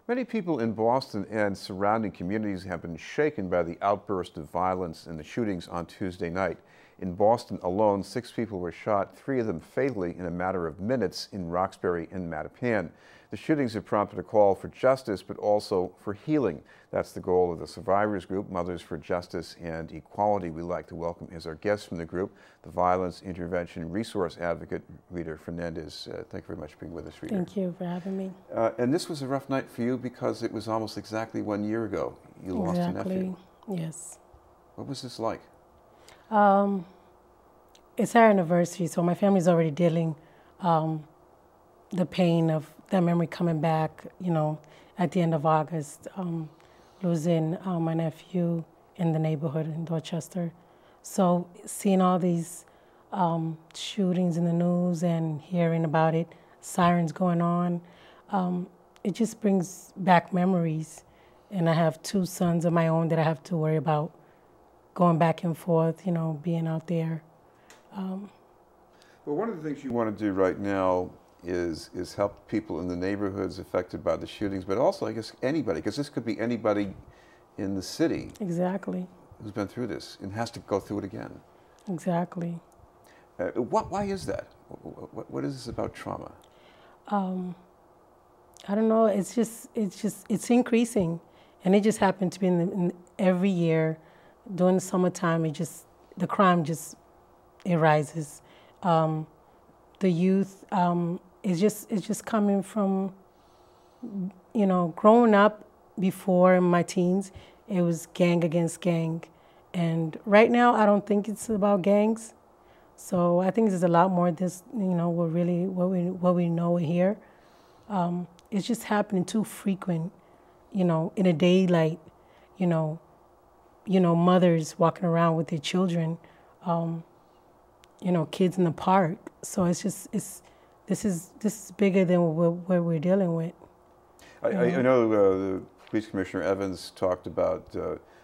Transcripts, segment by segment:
Many people in Boston and surrounding communities have been shaken by the outburst of violence and the shootings on Tuesday night. In Boston alone, 6 people were shot, 3 of them fatally in a matter of minutes in Roxbury and Mattapan. The shootings have prompted a call for justice, but also for healing. That's the goal of the survivors group, Mothers for Justice and Equality. We'd like to welcome as our guest from the group, the Violence Intervention Resource Advocate, Rita Fernandes. Thank you very much for being with us, Rita. Thank you for having me. And this was a rough night for you because it was almost exactly 1 year ago you lost a nephew. Yes. What was this like? It's our anniversary, so my family's already dealing the pain of that memory coming back, at the end of August, losing my nephew in the neighborhood in Dorchester. So seeing all these shootings in the news and hearing about it, sirens going on, it just brings back memories. And I have 2 sons of my own that I have to worry about going back and forth, being out there. Well, one of the things you want to do right now is help people in the neighborhoods affected by the shootings, but also, I guess, anybody, because this could be anybody in the city. Exactly. Who's been through this and has to go through it again. Exactly. Why is that? What is this about trauma? I don't know. It's increasing, and it just happened to be in every year during the summertime. The crime it rises. The youth is just coming from, growing up before in my teens, it was gang against gang. And right now, I don't think it's about gangs. So I think there's a lot more this, what we know here. It's just happening too frequent, in a daylight, mothers walking around with their children, kids in the park. So this is bigger than what we're dealing with. I know the Police Commissioner Evans talked about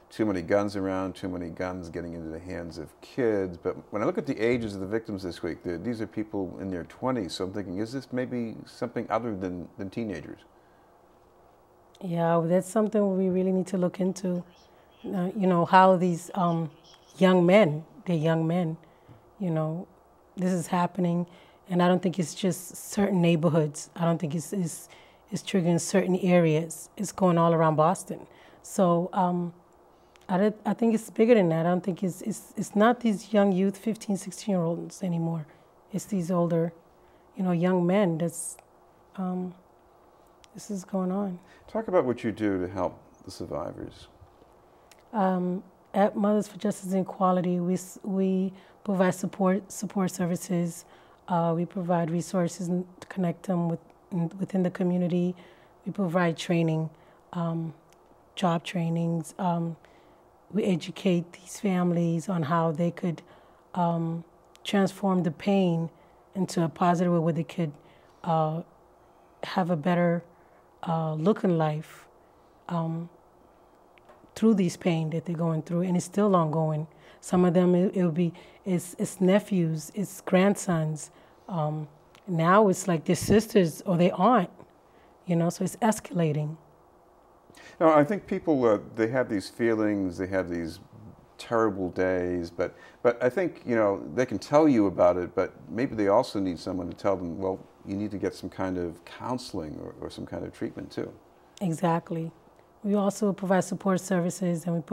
too many guns around, too many guns getting into the hands of kids. But when I look at the ages of the victims this week, these are people in their 20s. So I'm thinking, is this maybe something other than teenagers? Yeah, that's something we really need to look into. How these young men, they're young men, this is happening. And I don't think it's just certain neighborhoods. I don't think it's triggering certain areas. It's going all around Boston. So I think it's bigger than that. I don't think it's not these young youth, 15, 16-year-olds anymore. It's these older, young men this is going on. Talk about what you do to help the survivors. At Mothers for Justice and Equality, we provide support services. We provide resources to connect them within the community. We provide training, job trainings. We educate these families on how they could transform the pain into a positive way where they could have a better look in life through this pain that they're going through, and it's still ongoing. Some of them, it's nephews, it's grandsons. Now it's like their sisters or their aunt, so it's escalating. No, I think people, they have these feelings, they have these terrible days, but I think, they can tell you about it, but maybe they also need someone to tell them, well, you need to get some kind of counseling or some kind of treatment too. Exactly. We also provide support services, and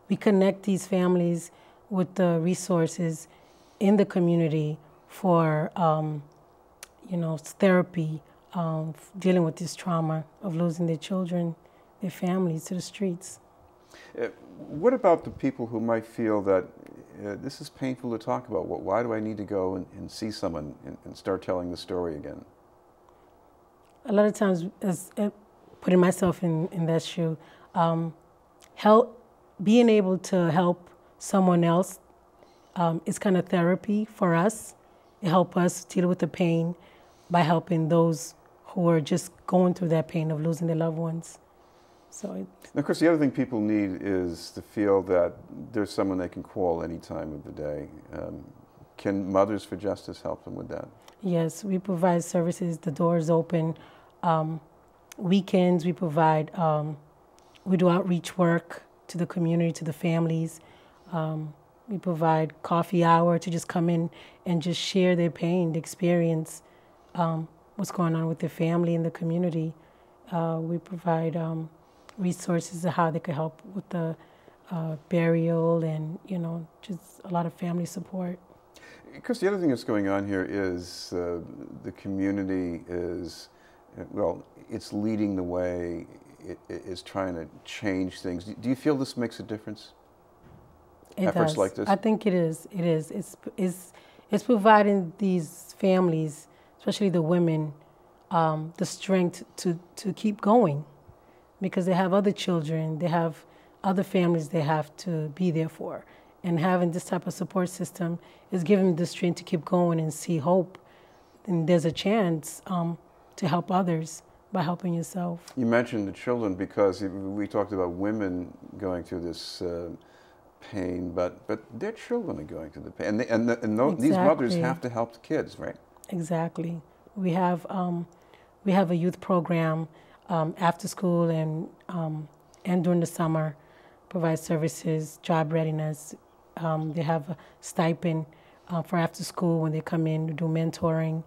we connect these families with the resources in the community for, therapy, dealing with this trauma of losing their children, their families to the streets. What about the people who might feel that this is painful to talk about? Why do I need to go and see someone and start telling the story again? A lot of times, putting myself in that shoe, being able to help someone else is kind of therapy for us. It helps us deal with the pain by helping those who are just going through that pain of losing their loved ones. So now, of course, the other thing people need is to feel that there's someone they can call any time of the day. Can Mothers for Justice help them with that? Yes, we provide services. The door is open. weekends, we provide, we do outreach work to the community, to the families. We provide coffee hour to just come in and just share their pain, the experience, what's going on with their family and the community. We provide resources of how they could help with the burial and, just a lot of family support. Because the other thing that's going on here is the community is, well, it's leading the way. It is trying to change things. Do you feel this makes a difference? Efforts like this? I think it is. It is. It's providing these families, especially the women, the strength to keep going, because they have other children, they have other families they have to be there for. And having this type of support system is giving them the strength to keep going and see hope. And there's a chance to help others by helping yourself. You mentioned the children because we talked about women going through this pain, but their children are going through the pain. And Exactly. These mothers have to help the kids, right? Exactly. We have a youth program after school and during the summer, provide services, job readiness. They have a stipend for after school when they come in to do mentoring,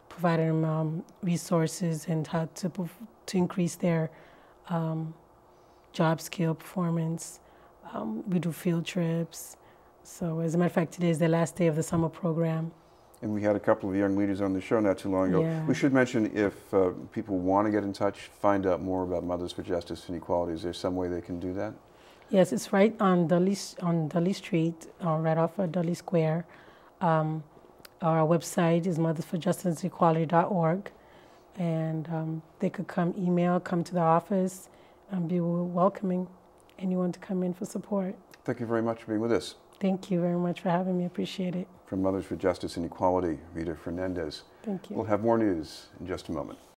providing them resources and how to increase their job skill performance. We do field trips. So as a matter of fact, today is the last day of the summer program. And we had a couple of young leaders on the show not too long ago. Yeah. We should mention if people want to get in touch, find out more about Mothers for Justice and Equality, is there some way they can do that? Yes, it's right on Dudley Street, right off of Dudley Square. Our website is mothersforjusticeequality.org, and they could come to the office, and be welcoming anyone to come in for support. Thank you very much for being with us. Thank you very much for having me. Appreciate it. From Mothers for Justice and Equality, Rita Fernandes. Thank you. We'll have more news in just a moment.